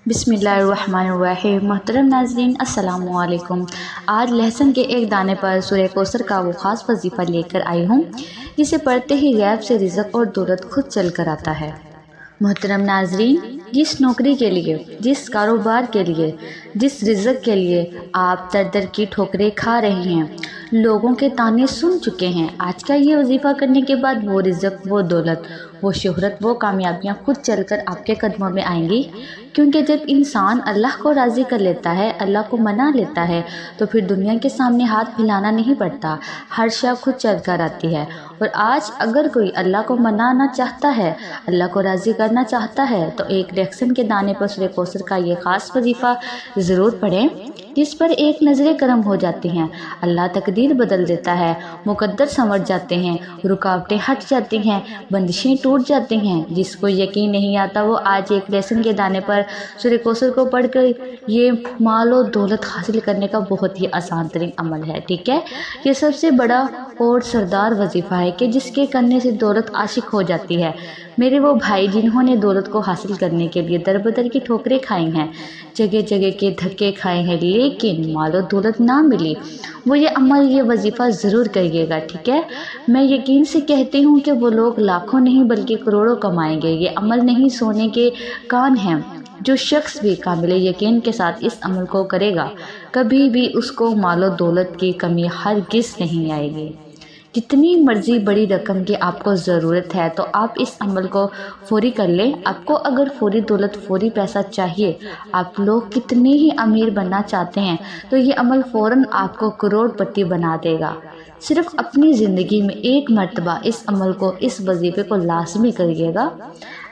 بسم اللہ الرحمن الرحیم۔ محترم ناظرین السلام علیکم۔ آج لہسن کے ایک دانے پر سورہ کوثر کا وہ خاص وظیفہ لے کر آئی ہوں جسے پڑھتے ہی غیب سے رزق اور دولت خود چل کر آتا ہے۔ محترم ناظرین، جس نوکری کے لیے، جس کاروبار کے لیے، جس رزق کے لیے آپ در در کی ٹھوکریں کھا رہے ہیں، لوگوں کے طعنے سن چکے ہیں، آج کا یہ وظیفہ کرنے کے بعد وہ رزق، وہ دولت، وہ شہرت، وہ کامیابیاں خود چل کر آپ کے قدموں میں آئیں گی، کیونکہ جب انسان اللہ کو راضی کر لیتا ہے، اللہ کو منا لیتا ہے، تو پھر دنیا کے سامنے ہاتھ پھیلانا نہیں پڑتا، ہر شے خود چل کر آتی ہے۔ اور آج اگر کوئی اللہ کو منانا چاہتا ہے، اللہ کو راضی کرنا چاہتا ہے، تو ایک لہسن کے دانے پر سورہ کوثر کا یہ خاص وظیفہ ضرور پڑھیں، جس پر ایک نظر کرم ہو جاتی ہیں، اللہ تقدیر بدل دیتا ہے، مقدر سنور جاتے ہیں، رکاوٹیں ہٹ جاتی ہیں، بندشیں ٹوٹ جاتی ہیں۔ جس کو یقین نہیں آتا وہ آج ایک لہسن کے دانے پر سورہ کوثر کو پڑھ کر یہ مال و دولت حاصل کرنے کا بہت ہی آسان ترین عمل ہے، ٹھیک ہے۔ یہ سب سے بڑا اور سردار وظیفہ ہے کہ جس کے کرنے سے دولت عاشق ہو جاتی ہے۔ میرے وہ بھائی جنہوں نے دولت کو حاصل کرنے کے لیے در بدر کی ٹھوکریں کھائی ہیں، جگہ جگہ کے دھکے کھائے ہیں، لیکن مال و دولت نہ ملی، وہ یہ عمل، یہ وظیفہ ضرور کریے گا، ٹھیک ہے۔ میں یقین سے کہتی ہوں کہ وہ لوگ لاکھوں نہیں بلکہ کروڑوں کمائیں گے۔ یہ عمل نہیں سونے کے کان ہیں۔ جو شخص بھی کامل یقین کے ساتھ اس عمل کو کرے گا، کبھی بھی اس کو مال و دولت کی کمی ہرگز نہیں آئے گی۔ جتنی مرضی بڑی رقم کی آپ کو ضرورت ہے تو آپ اس عمل کو فوری کر لیں۔ آپ کو اگر فوری دولت، فوری پیسہ چاہیے، آپ لوگ کتنے ہی امیر بننا چاہتے ہیں، تو یہ عمل فوراً آپ کو کروڑ پتی بنا دے گا۔ صرف اپنی زندگی میں ایک مرتبہ اس عمل کو، اس وظیفے کو لازمی کریے گا۔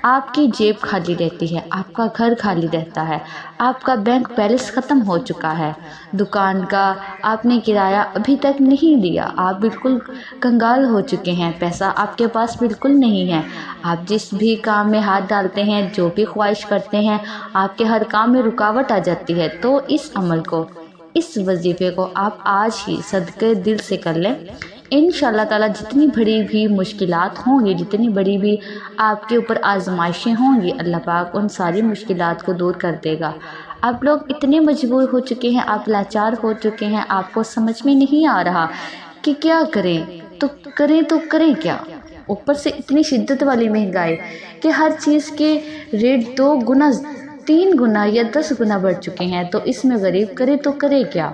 آپ کی جیب خالی رہتی ہے، آپ کا گھر خالی رہتا ہے، آپ کا بینک بیلنس ختم ہو چکا ہے، دکان کا آپ نے کرایہ ابھی تک نہیں دیا، آپ بالکل کنگال ہو چکے ہیں، پیسہ آپ کے پاس بالکل نہیں ہے، آپ جس بھی کام میں ہاتھ ڈالتے ہیں، جو بھی خواہش کرتے ہیں، آپ کے ہر کام میں رکاوٹ آ جاتی ہے، تو اس عمل کو، اس وظیفے کو آپ آج ہی صدقے دل سے کر لیں۔ انشاءاللہ تعالیٰ جتنی بڑی بھی مشکلات ہوں گی، جتنی بڑی بھی آپ کے اوپر آزمائشیں ہوں گی، اللہ پاک ان ساری مشکلات کو دور کر دے گا۔ آپ لوگ اتنے مجبور ہو چکے ہیں، آپ لاچار ہو چکے ہیں، آپ کو سمجھ میں نہیں آ رہا کہ کیا کریں، تو کریں کیا؟ اوپر سے اتنی شدت والی مہنگائی کہ ہر چیز کے ریٹ 2 گنا، 3 گنا یا 10 گنا بڑھ چکے ہیں، تو اس میں غریب کرے کیا؟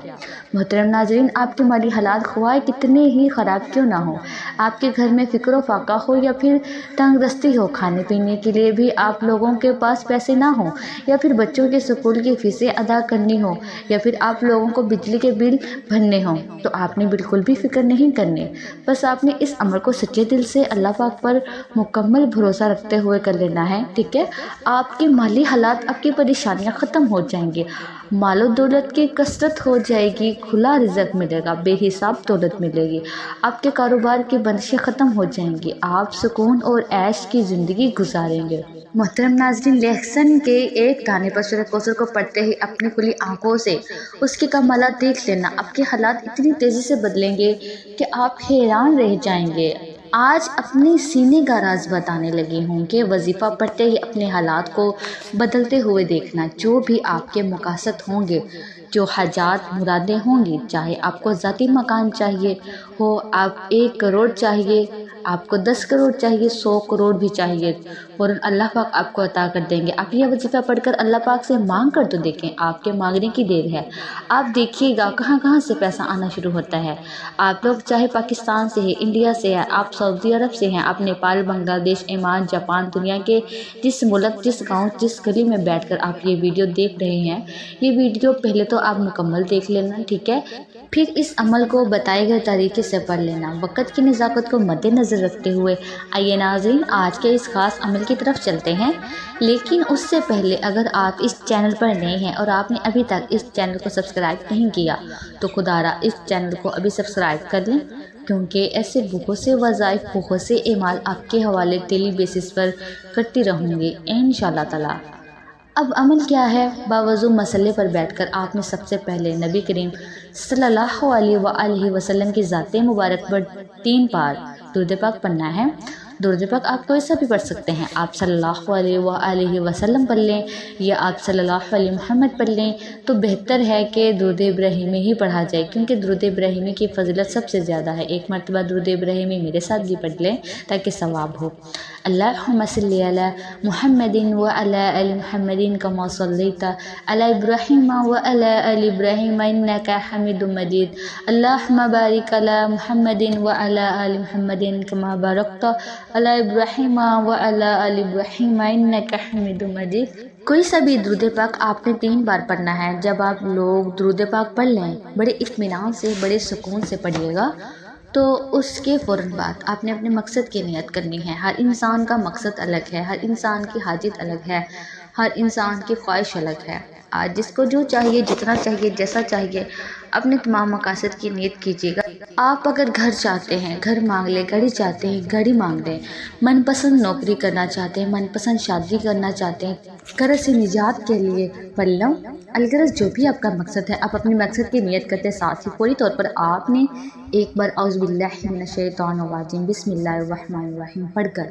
محترم ناظرین، آپ کے مالی حالات خواہ کتنے ہی خراب کیوں نہ ہو، آپ کے گھر میں فقر و فاقہ ہو یا پھر تنگ دستی ہو، کھانے پینے کے لیے بھی آپ لوگوں کے پاس پیسے نہ ہوں، یا پھر بچوں کے اسکول کی فیسیں ادا کرنی ہو، یا پھر آپ لوگوں کو بجلی کے بل بھرنے ہوں، تو آپ نے بالکل بھی فکر نہیں کرنی، بس آپ نے اس عمل کو سچے دل سے اللہ پاک پر مکمل بھروسہ رکھتے ہوئے کر لینا ہے، ٹھیک ہے۔ آپ کے مالی حالات، آپ کی پریشانیاں ختم ہو جائیں گی، مال و دولت کی کثرت ہو جائے گی، کھلا رزق ملے گا، بے حساب دولت ملے گی، آپ کے کاروبار کی بندشیں ختم ہو جائیں گی، آپ سکون اور عیش کی زندگی گزاریں گے۔ محترم ناظرین، لہسن کے ایک دانے پر سورہ کوثر کو پڑھتے ہی اپنی کھلی آنکھوں سے اس کے کمالات دیکھ لینا، آپ کے حالات اتنی تیزی سے بدلیں گے کہ آپ حیران رہ جائیں گے۔ آج اپنے سینے کا راز بتانے لگی ہوں کہ وظیفہ پڑھتے ہی اپنے حالات کو بدلتے ہوئے دیکھنا، جو بھی آپ کے مقاصد ہوں گے، جو حاجات مرادیں ہوں گی، چاہے آپ کو ذاتی مکان چاہیے ہو، آپ 1 کروڑ چاہیے، آپ کو 10 کروڑ چاہیے، 100 کروڑ بھی چاہیے، فوراً اللہ پاک آپ کو عطا کر دیں گے۔ آپ یہ وظیفہ پڑھ کر اللہ پاک سے مانگ کر تو دیکھیں، آپ کے مانگنے کی دیر ہے۔ آپ دیکھیے گا کہاں سے پیسہ آنا شروع ہوتا ہے۔ آپ لوگ چاہے پاکستان سے ہیں، انڈیا سے ہیں، آپ سعودی عرب سے ہیں، آپ نیپال، بنگلہ دیش، ایمان، جاپان، دنیا کے جس ملک، جس گاؤں، جس گلی میں بیٹھ کر آپ یہ ویڈیو دیکھ رہے ہیں، یہ ویڈیو پہلے تو آپ مکمل دیکھ لینا، ٹھیک ہے۔ پھر اس عمل کو بتائے گئے طریقے سے پڑھ لینا، وقت کی نزاکت کو مد نظر رکھتے ہوئے۔ آئیے ناظرین، آج کے اس خاص عمل کی طرف چلتے ہیں، لیکن اس سے پہلے اگر آپ اس چینل پر نئے ہیں اور آپ نے ابھی تک اس چینل کو سبسکرائب نہیں کیا تو خدا را اس چینل کو ابھی سبسکرائب کر لیں، کیونکہ ایسے بہت سے وظائف، بہت سے اعمال آپ کے حوالے ڈیلی بیسس پر کرتی رہوں گی انشاءاللہ تعالی۔ اب عمل کیا ہے؟ باوضو مسئلے پر بیٹھ کر آپ نے سب سے پہلے نبی کریم صلی اللہ علیہ وآلہ وسلم کی ذات مبارک پر 3 بار درود پاک پڑھنا ہے۔ درود پاک آپ کوئی سا بھی پڑھ سکتے ہیں، آپ صلی اللہ علیہ وسلم پڑھ لیں یا آپ صلی اللہ علیہ محمد پڑھ لیں، تو بہتر ہے کہ درود ابراہیمی ہی پڑھا جائے، کیونکہ درود ابراہیمی کی فضیلت سب سے زیادہ ہے۔ ایک مرتبہ درود ابراہیمی میرے ساتھ بھی پڑھ لیں تاکہ ثواب ہو۔ اللہم صلی علی محمد وعلی آل محمد کما صلیت علی ابراہیم وعلی آل ابراہیم انک حمید مجید۔ اللہم بارک علی محمد وعلی آل محمد کما بارکت علی ابراہیم وعلی آل ابراہیم انک حمید مجید۔ کوئی سا بھی درود پاک آپ نے 3 بار پڑھنا ہے۔ جب آپ لوگ درود پاک پڑھ لیں بڑے اطمینان سے، بڑے سکون سے پڑھیے گا، تو اس کے فوراً بعد آپ نے اپنے مقصد کی نیت کرنی ہے۔ ہر انسان کا مقصد الگ ہے، ہر انسان کی حاجت الگ ہے، ہر انسان کی خواہش الگ ہے۔ آج جس کو جو چاہیے، جتنا چاہیے، جیسا چاہیے، اپنے تمام مقاصد کی نیت کیجیے گا۔ آپ اگر گھر چاہتے ہیں، گھر مانگ لیں، گاڑی چاہتے ہیں، گاڑی مانگ لیں، من پسند نوکری کرنا چاہتے ہیں، من پسند شادی کرنا چاہتے ہیں، قرض سے نجات کے لیے پڑھ لو۔ الغرض جو بھی آپ کا مقصد ہے، آپ اپنے مقصد کی نیت کرتے ساتھ ہی فوری طور پر آپ نے ایک بار اعوذ باللہ من الشیطان الرجیم بسم اللہ الرحمن الرحیم پڑھ کر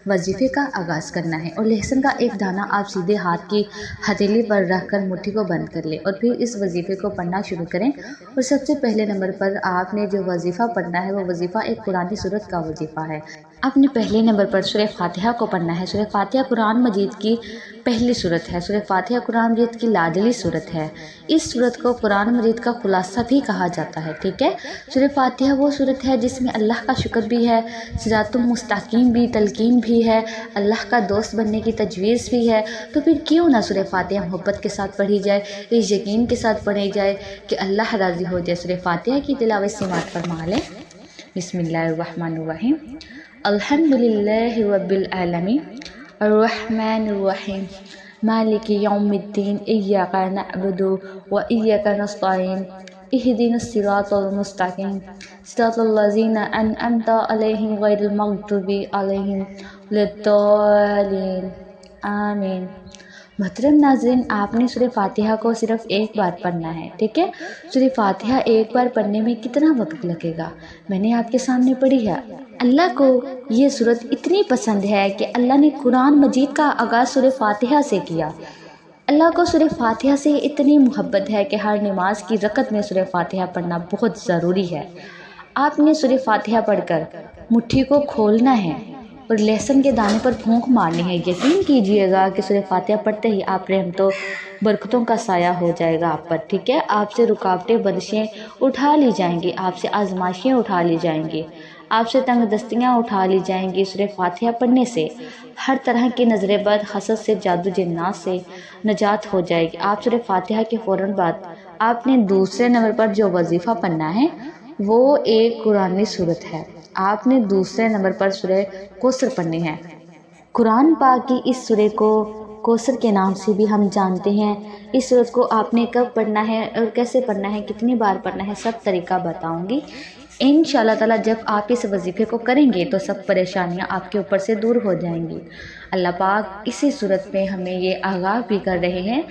وظیفے کا آغاز کرنا ہے، اور لہسن کا ایک دانہ آپ سیدھے ہاتھ کی ہتھیلی پر رکھ کر مٹھی کو بند کر لیں، اور پھر اس وظیفے کو پڑھنا شروع کریں۔ اور سب سے پہلے نمبر پر آپ نے جو وظیفہ پڑھنا ہے وہ وظیفہ ایک قرآن سورت کا وظیفہ ہے۔ آپ نے پہلے نمبر پر سورہ فاتحہ کو پڑھنا ہے۔ سورہ فاتحہ قرآن مجید کی پہلی سورت ہے۔ سورہ فاتحہ قرآن مجید کی لاڈلی سورت ہے۔ اس سورت کو قرآن مجید کا خلاصہ بھی کہا جاتا ہے، ٹھیک ہے۔ سورہ فاتحہ وہ سورت ہے جس میں اللہ کا شکر بھی ہے، صراط المستقیم بھی، تلقین بھی ہے، اللہ کا دوست بننے کی تجویز بھی ہے۔ تو پھر کیوں نہ سورہ فاتحہ محبت کے ساتھ پڑھی جائے، اس یقین کے ساتھ پڑھی جائے کہ اللہ راضی ہو جائے۔ سورہ فاتحہ کی تلاوت سماعت فرما لیں۔ بسم اللہ الرحمن الرحیم۔ الحمدللہ رب العالمین الرحمن الرحیم مالک یوم الدین ایاک نعبد و ایاک نستعین اہدنا الصراط المستقیم صراط الذین انعمت علیہم غیر المغضوب علیہم ولا الضالین آمین۔ محترم ناظرین، آپ نے سورہ فاتحہ کو صرف ایک بار پڑھنا ہے، ٹھیک ہے۔ سورہ فاتحہ ایک بار پڑھنے میں کتنا وقت لگے گا میں نے آپ کے سامنے پڑھی ہے۔ اللہ کو یہ سورت اتنی پسند ہے کہ اللہ نے قرآن مجید کا آغاز سورہ فاتحہ سے کیا۔ اللہ کو سورہ فاتحہ سے اتنی محبت ہے کہ ہر نماز کی رکعت میں سورہ فاتحہ پڑھنا بہت ضروری ہے۔ آپ نے سورہ فاتحہ پڑھ کر مٹھی کو کھولنا ہے اور لہسن کے دانے پر پھونک مارنی ہے۔ یقین کیجئے گا کہ سورہ فاتحہ پڑھتے ہی آپ رحمتوں برکتوں کا سایہ ہو جائے گا آپ پر، ٹھیک ہے۔ آپ سے رکاوٹیں بندشیں اٹھا لی جائیں گی، آپ سے آزمائشیں اٹھا لی جائیں گی، آپ سے تنگ دستیاں اٹھا لی جائیں گی۔ سورہ فاتحہ پڑھنے سے ہر طرح کی نظر بد، حسد سے، جادو جنات سے نجات ہو جائے گی۔ آپ سورہ فاتحہ کے فوراً بعد آپ نے دوسرے نمبر پر جو وظیفہ پڑھنا ہے وہ ایک قرآنی سورت ہے۔ آپ نے دوسرے نمبر پر سورہ کوثر پڑھنی ہے۔ قرآن پاک کی اس سورہ کو کوثر کے نام سے بھی ہم جانتے ہیں۔ اس سورت کو آپ نے کب پڑھنا ہے اور کیسے پڑھنا ہے، کتنی بار پڑھنا ہے، سب طریقہ بتاؤں گی انشاءاللہ تعالیٰ۔ جب آپ اس وظیفے کو کریں گے تو سب پریشانیاں آپ کے اوپر سے دور ہو جائیں گی۔ اللہ پاک اسی صورت میں ہمیں یہ آگاہ بھی کر رہے ہیں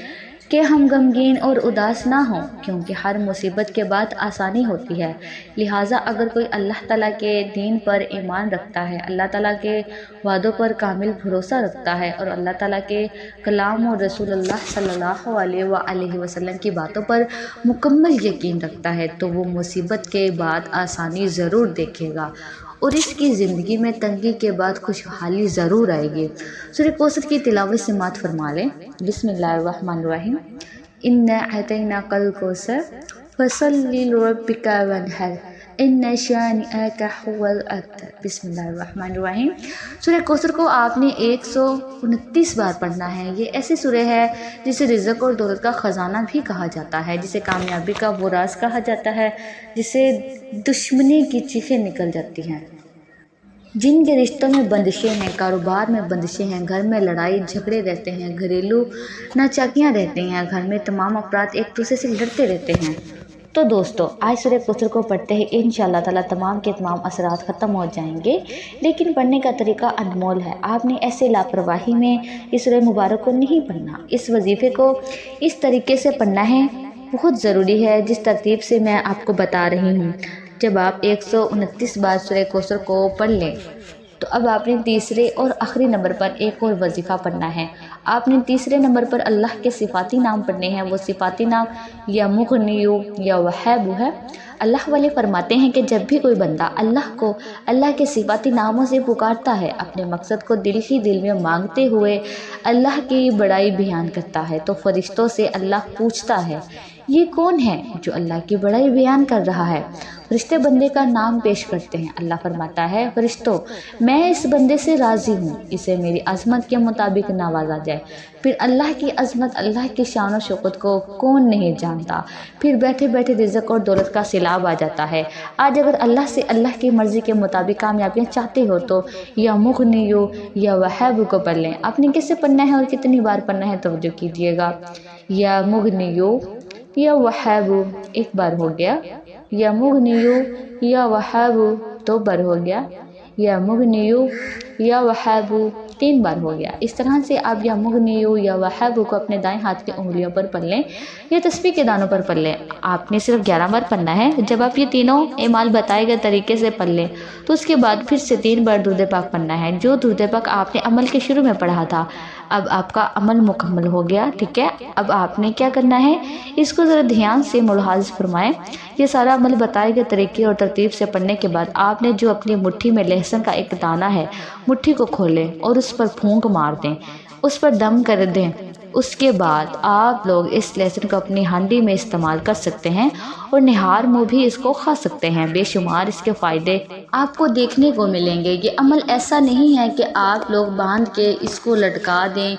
کہ ہم غمگین اور اداس نہ ہوں، کیونکہ ہر مصیبت کے بعد آسانی ہوتی ہے۔ لہٰذا اگر کوئی اللہ تعالیٰ کے دین پر ایمان رکھتا ہے، اللہ تعالیٰ کے وعدوں پر کامل بھروسہ رکھتا ہے، اور اللہ تعالیٰ کے کلام اور رسول اللہ صلی اللہ علیہ وسلم کی باتوں پر مکمل یقین رکھتا ہے، تو وہ مصیبت کے بعد آسانی ضرور دیکھے گا، اور اس کی زندگی میں تنگی کے بعد خوشحالی ضرور آئے گی۔ سورہ کوثر کی تلاوت سماعت فرما لیں۔ بسم اللہ الرحمن الرحیم۔ اِنَّا أَعْطَيْنَاكَ الْكَوْثَرَ فَصَلِّ لِرَبِّكَ وَانْحَرْ إِنَّ شَانِئَكَ هُوَ الْأَبْتَرُ۔ بسم اللہ الرحمن الرحیم۔ سورہ کوثر کو آپ نے 129 بار پڑھنا ہے۔ یہ ایسی سورہ ہے جسے رزق اور دولت کا خزانہ بھی کہا جاتا ہے، جسے کامیابی کا وہ راز کہا جاتا ہے، جسے دشمنی کی چیخیں نکل جاتی ہیں۔ جن کے رشتوں میں بندشیں ہیں، کاروبار میں بندشیں ہیں، گھر میں لڑائی جھگڑے رہتے ہیں، گھریلو ناچاکیاں رہتی ہیں، گھر میں تمام افراد ایک دوسرے سے لڑتے رہتے ہیں، تو دوستو آج سورہ کوثر کو پڑھتے ہی انشاءاللہ تعالیٰ تمام کے تمام اثرات ختم ہو جائیں گے۔ لیکن پڑھنے کا طریقہ انمول ہے۔ آپ نے ایسے لاپرواہی میں اس سورہ مبارک کو نہیں پڑھنا۔ اس وظیفے کو اس طریقے سے پڑھنا ہے، بہت ضروری ہے، جس ترتیب سے میں آپ کو بتا رہی ہوں۔ جب آپ 129 بار سورہ کوثر کو پڑھ لیں تو اب آپ نے تیسرے اور آخری نمبر پر ایک اور وظیفہ پڑھنا ہے۔ آپ نے تیسرے نمبر پر اللہ کے صفاتی نام پڑھنے ہیں۔ وہ صفاتی نام یا مغنیو یا وہاب ہے۔ اللہ والے فرماتے ہیں کہ جب بھی کوئی بندہ اللہ کو اللہ کے صفاتی ناموں سے پکارتا ہے، اپنے مقصد کو دل ہی دل میں مانگتے ہوئے اللہ کی بڑائی بیان کرتا ہے، تو فرشتوں سے اللہ پوچھتا ہے یہ کون ہے جو اللہ کی بڑائی بیان کر رہا ہے؟ فرشتے بندے کا نام پیش کرتے ہیں۔ اللہ فرماتا ہے فرشتوں میں اس بندے سے راضی ہوں، اسے میری عظمت کے مطابق نوازا جائے۔ پھر اللہ کی عظمت، اللہ کی شان و شوکت کو کون نہیں جانتا؟ پھر بیٹھے بیٹھے رزق اور دولت کا سیلاب آ جاتا ہے۔ آج اگر اللہ سے اللہ کی مرضی کے مطابق کامیابیاں چاہتے ہو تو یا مغنیو یا وہاب کو پڑھ لیں۔ آپ نے کیسے پڑھنا ہے اور کتنی بار پڑھنا ہے توجہ کیجیے گا۔ یا مغنیو یا وہاب ایک بار ہو گیا، یا مغنیو یا وہاب 2 بار ہو گیا، یا مغنیو یا وہاب 3 بار ہو گیا۔ اس طرح سے آپ یا مغنیو یا وہاب کو اپنے دائیں ہاتھ کی انگلیوں پر پڑھ لیں یا تسبیح کے دانوں پر پڑھ لیں۔ آپ نے صرف 11 بار پڑھنا ہے۔ جب آپ یہ تینوں اعمال بتائے گئے طریقے سے پڑھ لیں تو اس کے بعد پھر سے 3 بار درود پاک پڑھنا ہے، جو درود پاک آپ نے عمل کے شروع میں پڑھا تھا۔ اب آپ کا عمل مکمل ہو گیا، ٹھیک ہے۔ اب آپ نے کیا کرنا ہے، اس کو ذرا دھیان سے ملاحظہ فرمائیں۔ یہ سارا عمل بتائے گئے طریقے اور ترتیب سے پڑھنے کے بعد آپ نے جو اپنی مٹھی میں لہسن کا ایک دانہ ہے، مٹھی کو کھولیں اور اس پر پھونک مار دیں، اس پر دم کر دیں۔ اس کے بعد آپ لوگ اس لہسن کو اپنی ہانڈی میں استعمال کر سکتے ہیں اور نہار منہ بھی اس کو کھا سکتے ہیں۔ بے شمار اس کے فائدے آپ کو دیکھنے کو ملیں گے۔ یہ عمل ایسا نہیں ہے کہ آپ لوگ باندھ کے اس کو لٹکا دیں،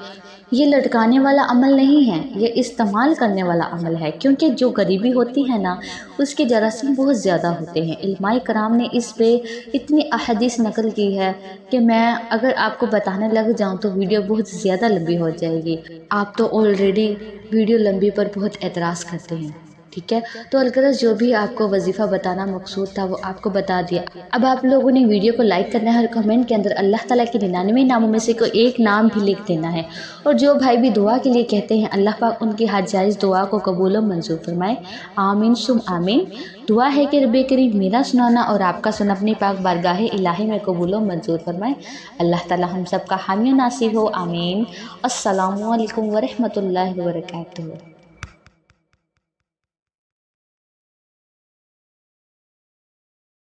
یہ لٹکانے والا عمل نہیں ہے، یہ استعمال کرنے والا عمل ہے، کیونکہ جو غریبی ہوتی ہے نا اس کے جراثیم بہت زیادہ ہوتے ہیں۔ علماء کرام نے اس پہ اتنی احادیث نقل کی ہے کہ میں اگر آپ کو بتانے لگ جاؤں تو ویڈیو بہت زیادہ لمبی ہو جائے گی۔ آپ تو آلریڈی ویڈیو لمبی پر بہت اعتراض کرتے ہیں، ٹھیک ہے۔ تو الغرض جو بھی آپ کو وظیفہ بتانا مقصود تھا وہ آپ کو بتا دیا۔ اب آپ لوگوں نے ویڈیو کو لائک کرنا ہے اور کمنٹ کے اندر اللہ تعالیٰ کے 99 ناموں میں سے کوئی ایک نام بھی لکھ دینا ہے۔ اور جو بھائی بھی دعا کے لیے کہتے ہیں اللہ پاک ان کی ہر جائز دعا کو قبول و منظور فرمائے، آمین ثم آمین۔ دعا ہے کہ رب کریم میرا سنانا اور آپ کا سنا اپنی پاک بارگاہ الہی میں قبول و منظور فرمائے۔ اللہ تعالیٰ ہم سب کا حامی و ناصر ہو، آمین۔ السلام علیکم ورحمۃ اللہ وبرکاتہ۔